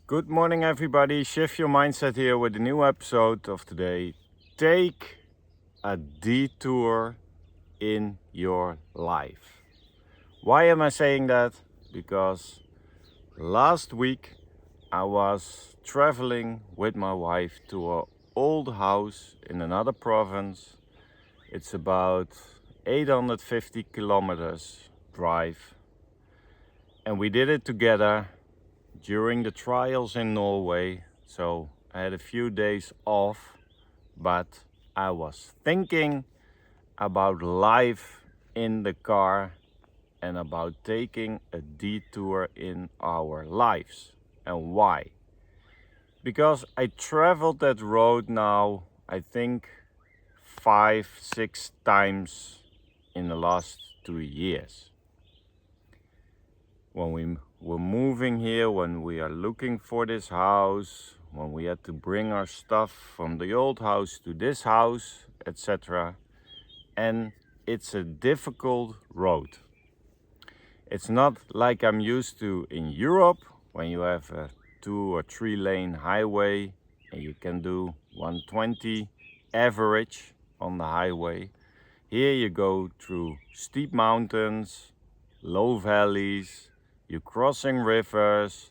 Good morning, everybody. Shift your mindset here with a new episode of today. Take a detour in your life. Why am I saying that? Because last week I was traveling with my wife to our old house in another province. It's about 850 kilometers drive, and we did it together during the trials in Norway. So I had a few days off, but I was thinking about life in the car and about taking a detour in our lives. And why? Because I traveled that road now, I think 5-6 times in the last 2 years. When we were moving here, when we are looking for this house, when we had to bring our stuff from the old house to this house, etc. And it's a difficult road. It's not like I'm used to in Europe, when you have a 2 or 3 lane highway and you can do 120 average on the highway. Here you go through steep mountains, low valleys, you're crossing rivers,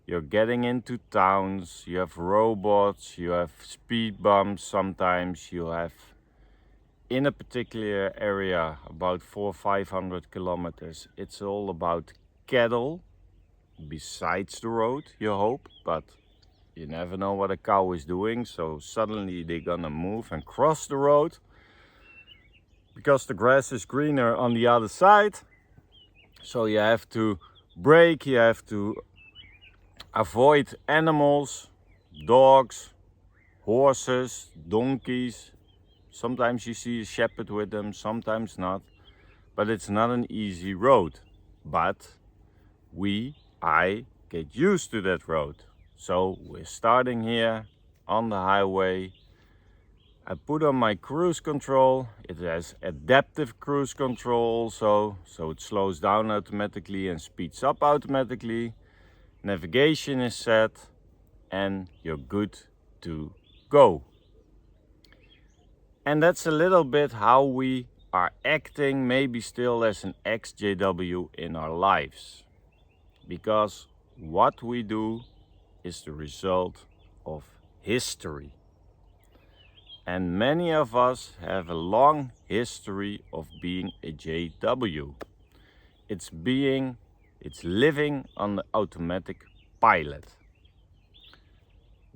you're getting into towns, you have robots, you have speed bumps sometimes, you have in a particular area about 400-500 kilometers. It's all about cattle besides the road, you hope, but you never know what a cow is doing, so suddenly they're gonna move and cross the road because the grass is greener on the other side. So you have to brake, you have to avoid animals, dogs, horses, donkeys. Sometimes you see a shepherd with them, sometimes not. But it's not an easy road. But I get used to that road. So we're starting here on the highway. I put on my cruise control. It has adaptive cruise control also, so it slows down automatically and speeds up automatically. Navigation is set and you're good to go. And that's a little bit how we are acting, maybe still as an ex-JW in our lives. Because what we do is the result of history. And many of us have a long history of being a JW. It's living on the automatic pilot.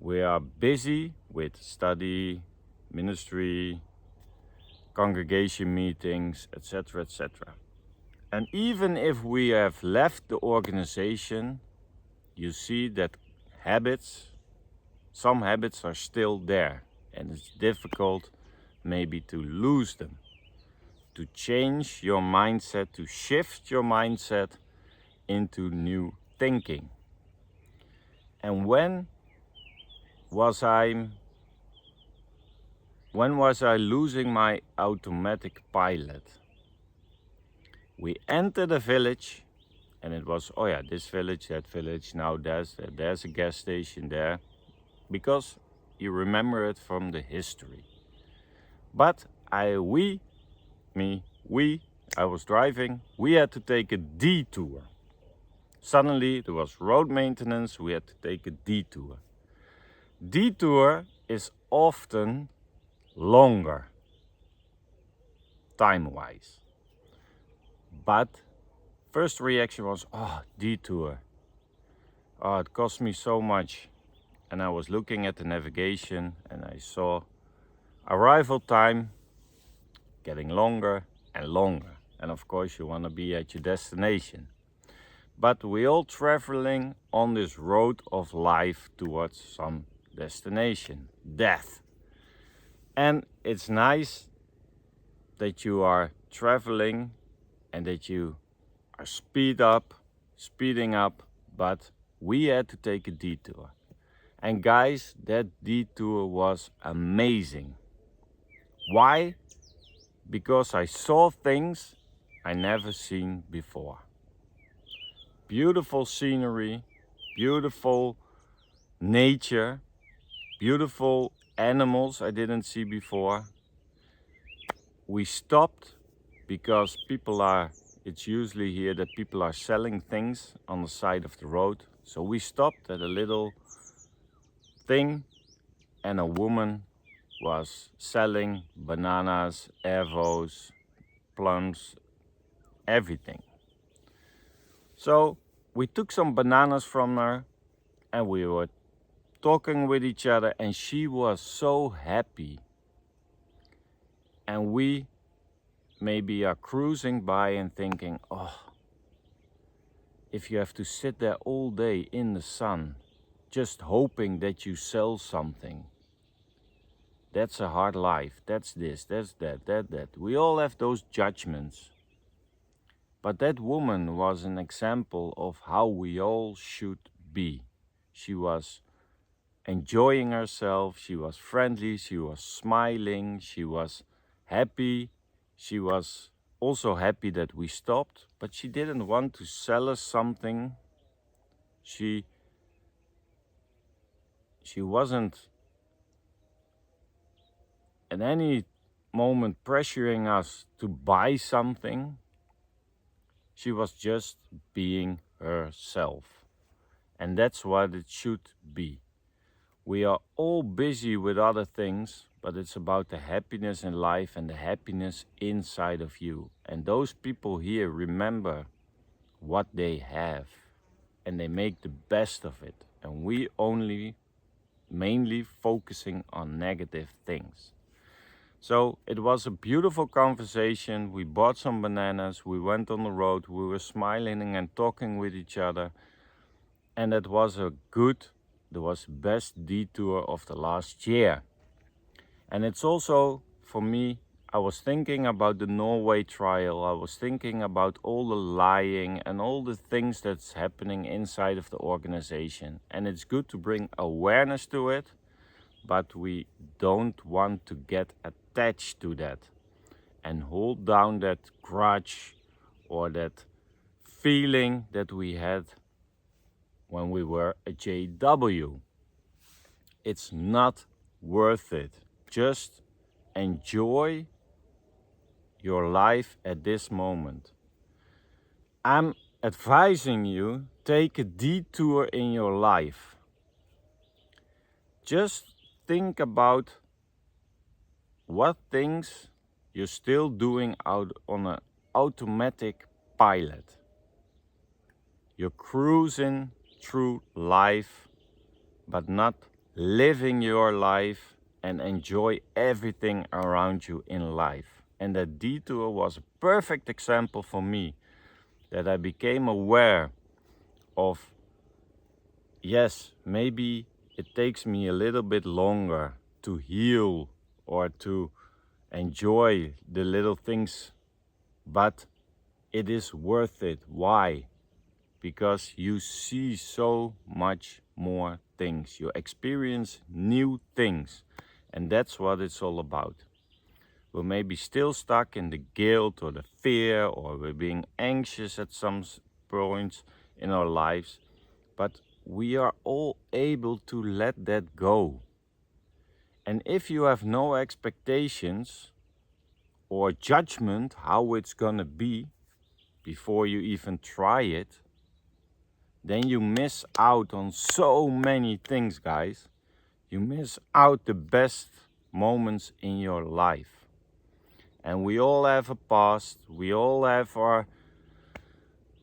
We are busy with study, ministry, congregation meetings, etc., etc. And even if we have left the organization, you see that some habits are still there. And it's difficult maybe to lose them, to change your mindset, to shift your mindset into new thinking. And when was I losing my automatic pilot? We entered a village and it was, oh yeah, this village, that village, now there's a gas station there, because you remember it from the history. But I was driving, we had to take a detour. Suddenly there was road maintenance, we had to take a detour. Detour is often longer, time-wise. But first reaction was, oh, detour. Oh, it cost me so much. And I was looking at the navigation and I saw arrival time getting longer and longer. And of course you want to be at your destination. But we all traveling on this road of life towards some destination, death. And it's nice that you are traveling and that you are speeding up, but we had to take a detour. And guys, that detour was amazing. Why? Because I saw things I never seen before. Beautiful scenery, beautiful nature, beautiful animals I didn't see before. We stopped because it's usually here that people are selling things on the side of the road. So we stopped at a little thing and a woman was selling bananas, avos, plums, everything. So we took some bananas from her and we were talking with each other and she was so happy. And we maybe are cruising by and thinking, oh, if you have to sit there all day in the sun, just hoping that you sell something, that's a hard life. That's this, that's that. We all have those judgments. But that woman was an example of how we all should be. She was enjoying herself, she was friendly, she was smiling, she was happy. She was also happy that we stopped, but she didn't want to sell us something. She wasn't at any moment pressuring us to buy something. She was just being herself. And that's what it should be. We are all busy with other things, but it's about the happiness in life and the happiness inside of you. And those people here remember what they have and they make the best of it. And we only mainly focusing on negative things. So it was a beautiful conversation. We bought some bananas, we went on the road, we were smiling and talking with each other. And it was the best detour of the last year. And it's also, for me, I was thinking about the Norway trial. I was thinking about all the lying and all the things that's happening inside of the organization. And it's good to bring awareness to it, but we don't want to get attached to that and hold down that grudge or that feeling that we had when we were a JW. It's not worth it. Just enjoy your life at this moment. I'm advising you, take a detour in your life. Just think about what things you're still doing out on an automatic pilot. You're cruising through life, but not living your life and enjoy everything around you in life. And that detour was a perfect example for me, that I became aware of, yes, maybe it takes me a little bit longer to heal or to enjoy the little things, but it is worth it. Why? Because you see so much more things. You experience new things. And that's what it's all about. We're maybe still stuck in the guilt or the fear, or we're being anxious at some points in our lives. But we are all able to let that go. And if you have no expectations or judgment how it's gonna be before you even try it, then you miss out on so many things, guys. You miss out the best moments in your life. And we all have a past, we all have our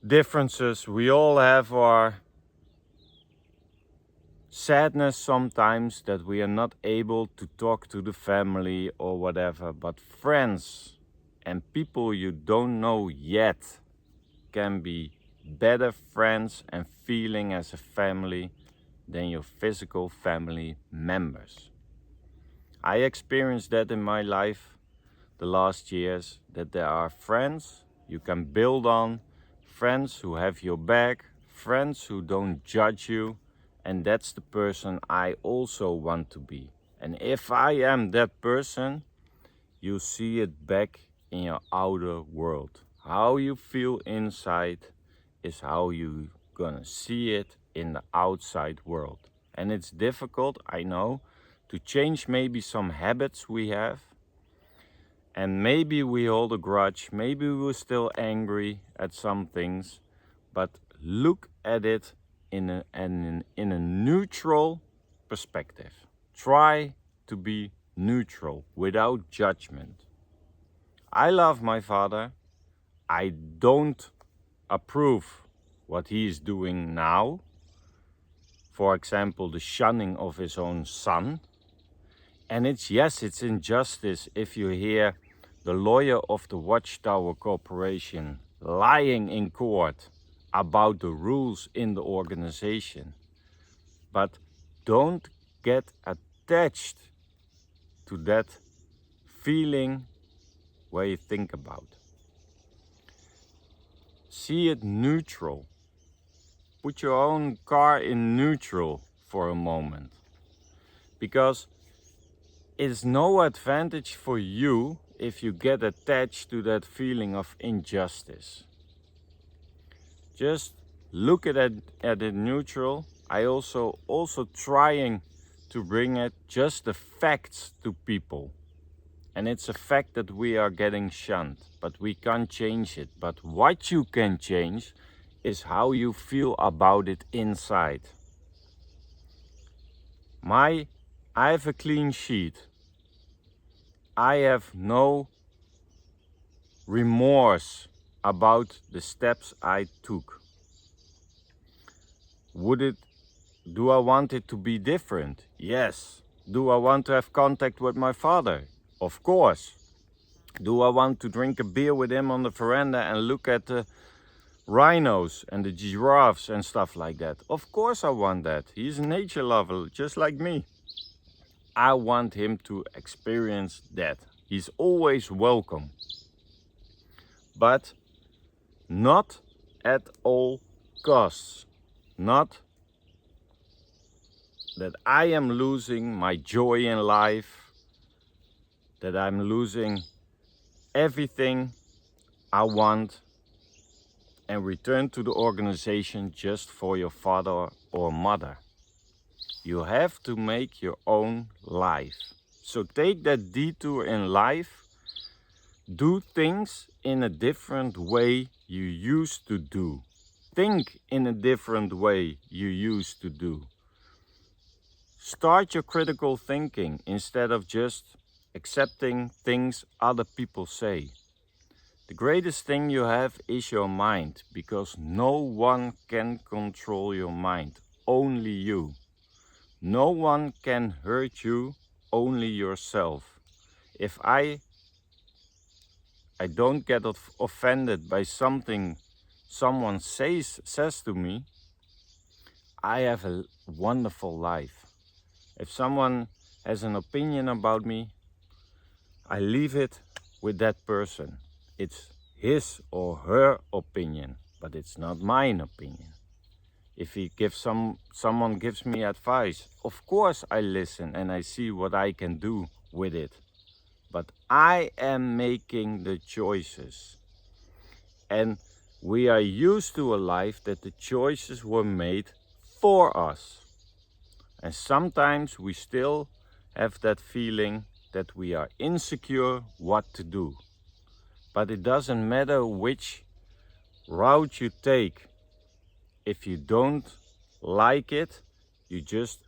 differences, we all have our sadness sometimes that we are not able to talk to the family or whatever. But friends and people you don't know yet can be better friends and feeling as a family than your physical family members. I experienced that in my life the last years, that there are friends you can build on, friends who have your back, friends who don't judge you, and that's the person I also want to be. And if I am that person, you see it back in your outer world. How you feel inside is how you gonna see it in the outside world. And it's difficult, I know, to change maybe some habits we have. And maybe we hold a grudge, maybe we're still angry at some things, but look at it in a neutral perspective. Try to be neutral without judgment. I love my father. I don't approve what he is doing now. For example, the shunning of his own son. And it's injustice if you hear the lawyer of the Watchtower Corporation lying in court about the rules in the organization. But don't get attached to that feeling where you think about. See it neutral. Put your own car in neutral for a moment. Because it's no advantage for you if you get attached to that feeling of injustice. Just look at it neutral. I also trying to bring it just the facts to people. And it's a fact that we are getting shunned, but we can't change it. But what you can change is how you feel about it inside. I have a clean sheet. I have no remorse about the steps I took. Do I want it to be different? Yes. Do I want to have contact with my father? Of course. Do I want to drink a beer with him on the veranda and look at the rhinos and the giraffes and stuff like that? Of course I want that. He's a nature lover, just like me. I want him to experience that. He's always welcome. But not at all costs. Not that I am losing my joy in life, that I'm losing everything I want and return to the organization just for your father or mother. You have to make your own life. So take that detour in life. Do things in a different way you used to do. Think in a different way you used to do. Start your critical thinking instead of just accepting things other people say. The greatest thing you have is your mind, because no one can control your mind, only you. No one can hurt you, only yourself. If I don't get offended by something someone says to me, I have a wonderful life. If someone has an opinion about me, I leave it with that person. It's his or her opinion, but it's not mine opinion. If someone gives me advice, of course I listen and I see what I can do with it. But I am making the choices. And we are used to a life that the choices were made for us. And sometimes we still have that feeling that we are insecure what to do. But it doesn't matter which route you take. If you don't like it, you just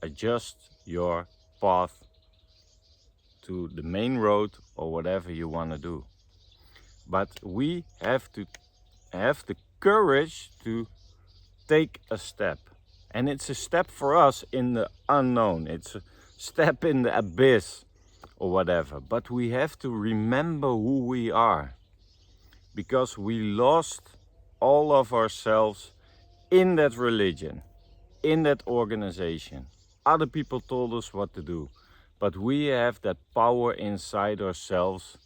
adjust your path to the main road or whatever you want to do. But we have to have the courage to take a step. And it's a step for us in the unknown. It's a step in the abyss or whatever. But we have to remember who we are. Because we lost all of ourselves in that religion, in that organization. Other people told us what to do. But we have that power inside ourselves.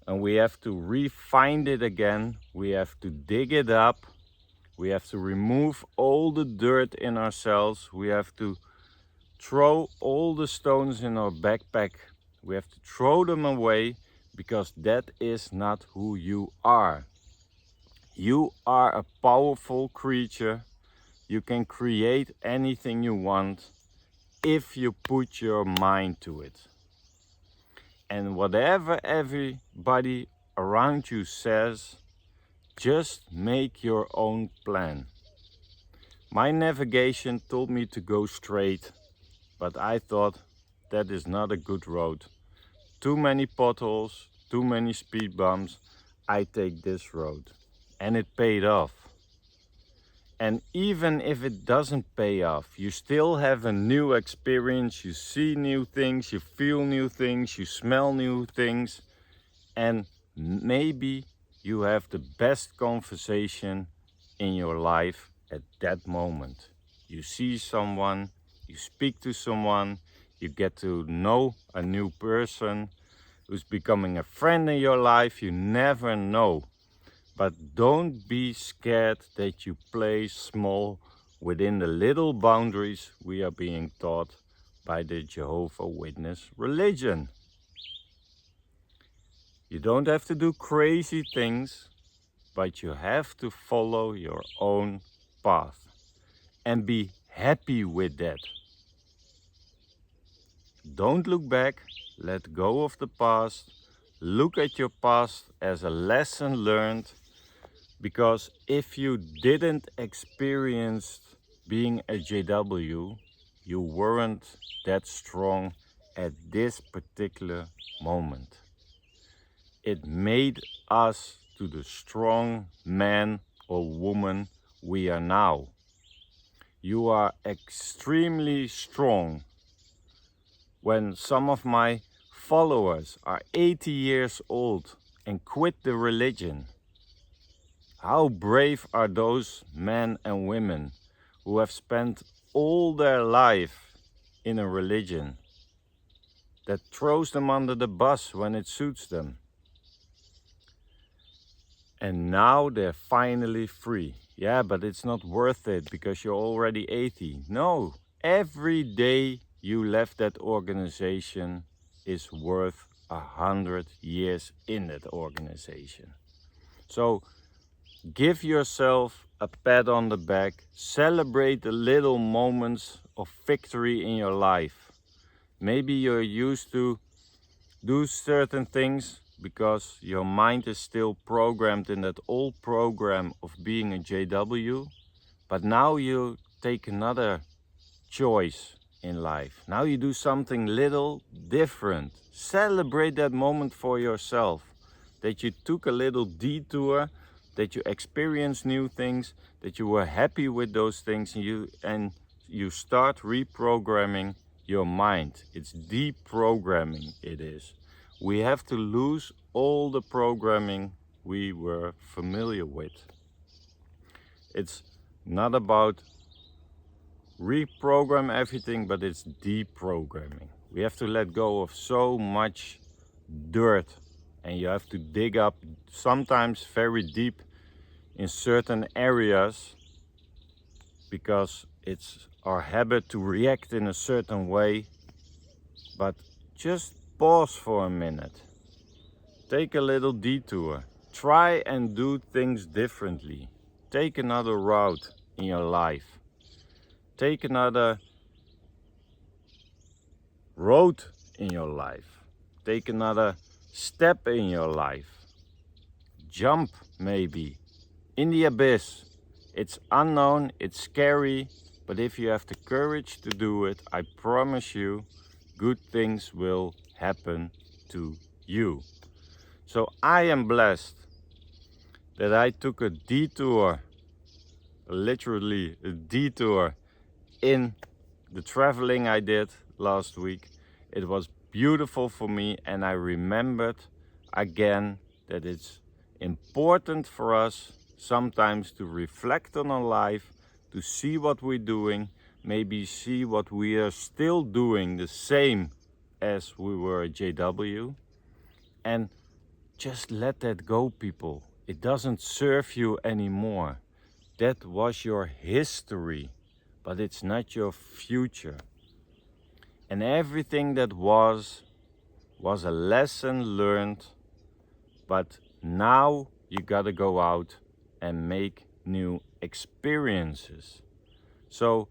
And we have to re-find it again. We have to dig it up. We have to remove all the dirt in ourselves. We have to throw all the stones in our backpack. We have to throw them away, because that is not who you are. You are a powerful creature you can create anything you want if you put your mind to it. And whatever everybody around you says, just make your own plan. My navigation told me to go straight, but I thought that is not a good road. Too many potholes, too many speed bumps. I take this road. And it paid off. And even if it doesn't pay off, you still have a new experience. You see new things, you feel new things, you smell new things. And maybe you have the best conversation in your life at that moment. You see someone, you speak to someone, you get to know a new person who's becoming a friend in your life. You never know. But don't be scared that you play small within the little boundaries we are being taught by the Jehovah's Witness religion. You don't have to do crazy things, but you have to follow your own path and be happy with that. Don't look back, let go of the past, look at your past as a lesson learned, because if you didn't experience being a JW, you weren't that strong at this particular moment. It made us to the strong man or woman we are now. You are extremely strong. When some of my followers are 80 years old and quit the religion, how brave are those men and women who have spent all their life in a religion that throws them under the bus when it suits them? And now they're finally free. Yeah, but it's not worth it because you're already 80. No, every day you left that organization is worth 100 years in that organization. So give yourself a pat on the back, celebrate the little moments of victory in your life. Maybe you're used to do certain things because your mind is still programmed in that old program of being a JW, but now you take another choice in life. Now you do something little different. Celebrate that moment for yourself, that you took a little detour, that you experienced new things, that you were happy with those things, and you start reprogramming your mind. It's deprogramming, it is. We have to lose all the programming we were familiar with. It's not about reprogram everything, but it's deprogramming. We have to let go of so much dirt, and you have to dig up sometimes very deep in certain areas because it's our habit to react in a certain way. But just pause for a minute. Take a little detour. Try and do things differently. Take another route in your life. Take another road in your life. Take another step in your life. Jump maybe in the abyss. It's unknown, it's scary, but if you have the courage to do it, I promise you, good things will happen to you. So I am blessed that I took a detour, literally a detour, in the traveling I did last week. It was beautiful for me, and I remembered again that it's important for us sometimes to reflect on our life, to see what we're doing, maybe see what we are still doing the same as we were at JW, and just let that go, people. It doesn't serve you anymore. That was your history, but it's not your future. And everything that was a lesson learned, but now you gotta go out and make new experiences. So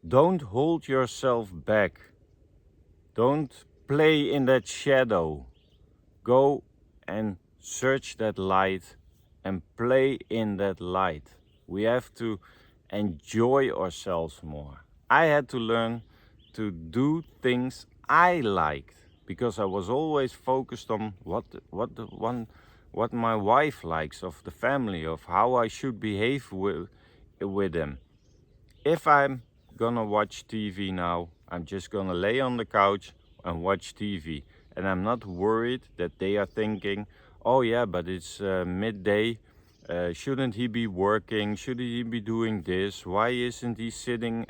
don't hold yourself back. Don't play in that shadow. Go and search that light and play in that light. We have to enjoy ourselves more. I had to learn to do things I liked because I was always focused on what my wife likes of the family, of how I should behave with them. If I'm gonna watch TV now, I'm just gonna lay on the couch and watch TV. And I'm not worried that they are thinking, oh yeah, but it's midday. Shouldn't he be working? Should he be doing this? Why isn't he sitting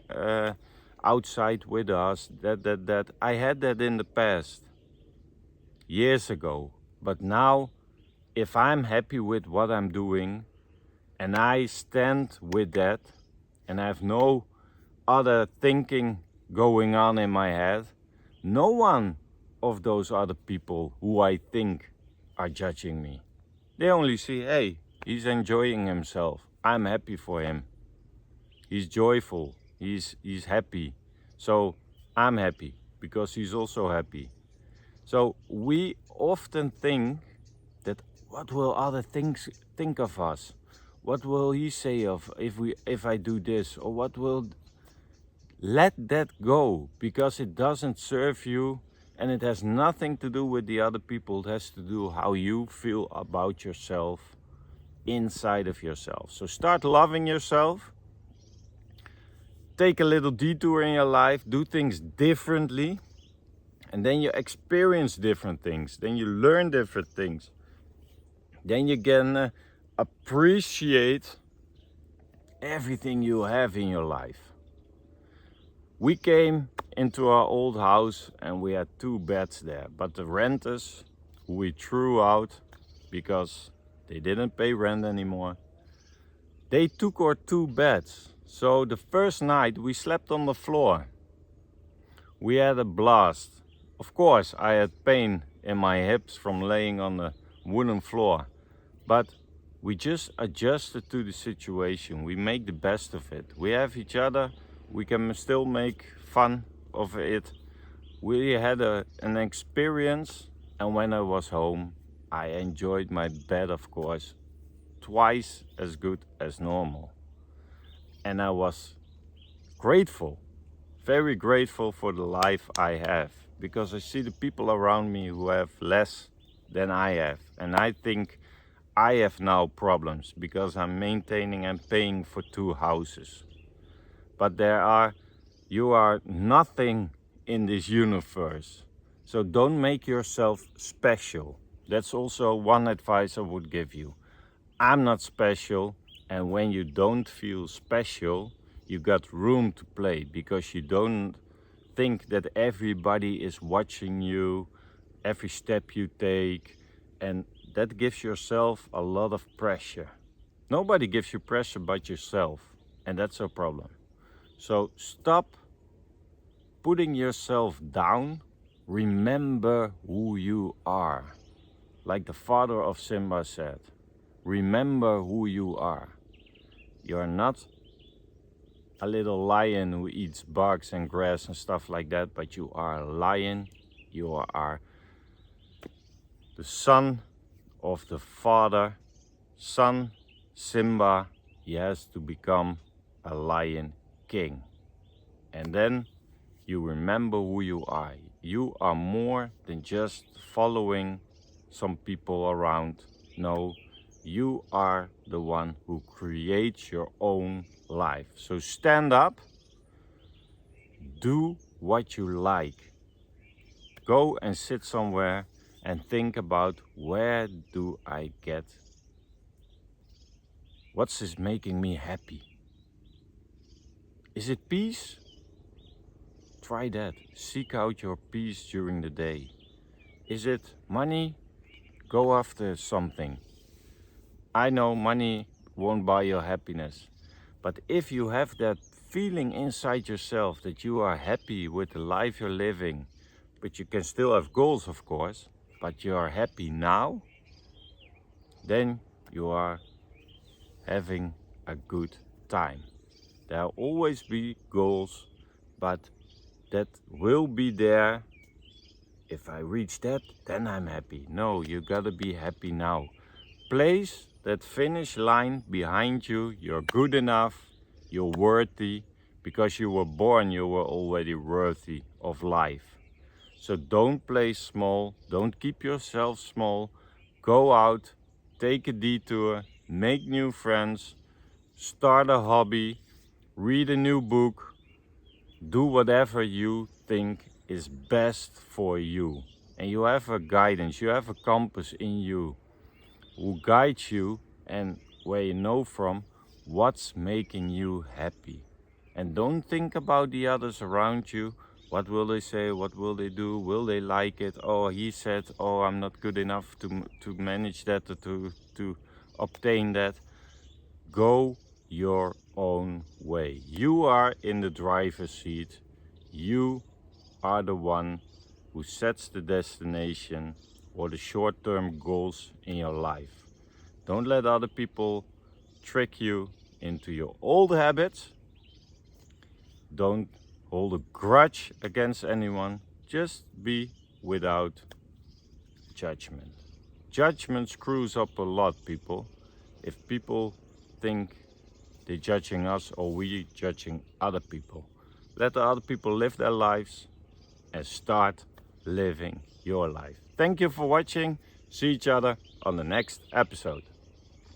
outside with us? That. I had that in the past, years ago. But now, if I'm happy with what I'm doing and I stand with that and I have no other thinking going on in my head, no one of those other people who I think are judging me. They only see, hey, he's enjoying himself. I'm happy for him. He's joyful. He's happy. So I'm happy because he's also happy. So we often think that what will other think of us? What will he say of if I do this? Or what will... Let that go, because it doesn't serve you and it has nothing to do with the other people. It has to do how you feel about yourself, inside of yourself. So start loving yourself. Take a little detour in your life. Do things differently. And then you experience different things. Then you learn different things. Then you can appreciate everything you have in your life. We came into our old house and we had 2 beds there, but the renters, who we threw out because they didn't pay rent anymore, they took our 2 beds. So the first night we slept on the floor. We had a blast. Of course, I had pain in my hips from laying on the wooden floor, but we just adjusted to the situation. We make the best of it. We have each other. We can still make fun of it. We had an experience, and when I was home, I enjoyed my bed, of course, twice as good as normal. And I was grateful, very grateful for the life I have, because I see the people around me who have less than I have. And I think I have now problems because I'm maintaining and paying for 2 houses. But you are nothing in this universe. So don't make yourself special. That's also one advice I would give you. I'm not special, and when you don't feel special, you got room to play because you don't think that everybody is watching you, every step you take, and that gives yourself a lot of pressure. Nobody gives you pressure but yourself, and that's a problem. So stop putting yourself down. Remember who you are. Like the father of Simba said, remember who you are. You are not a little lion who eats bugs and grass and stuff like that, but you are a lion. You are the son of the father. Son Simba, he has to become a lion king. And then you remember who you are. You are more than just following some people around. No, you are the one who creates your own life. So stand up, do what you like. Go and sit somewhere and think about, where do I get? What's this making me happy? Is it peace? Try that. Seek out your peace during the day. Is it money? Go after something. I know money won't buy your happiness, but if you have that feeling inside yourself that you are happy with the life you're living, but you can still have goals, of course, but you are happy now, then you are having a good time. There'll always be goals, but that will be there. If I reach that, then I'm happy. No, you gotta be happy now. Place that finish line behind you. You're good enough, you're worthy, because you were born, you were already worthy of life. So don't play small, don't keep yourself small. Go out, take a detour, make new friends, start a hobby, read a new book, do whatever you think is best for you. And you have a guidance, you have a compass in you who guides you and where you know from what's making you happy. And don't think about the others around you. What will they say? What will they do? Will they like it? Oh, he said, oh, I'm not good enough to manage that, or to obtain that. Go your own way. You are in the driver's seat. You are the one who sets the destination or the short-term goals in your life. Don't let other people trick you into your old habits. Don't hold a grudge against anyone. Just be without judgment. Judgment screws up a lot, people. If people think they're judging us or we judging other people, let the other people live their lives and start living your life. Thank you for watching. See each other on the next episode.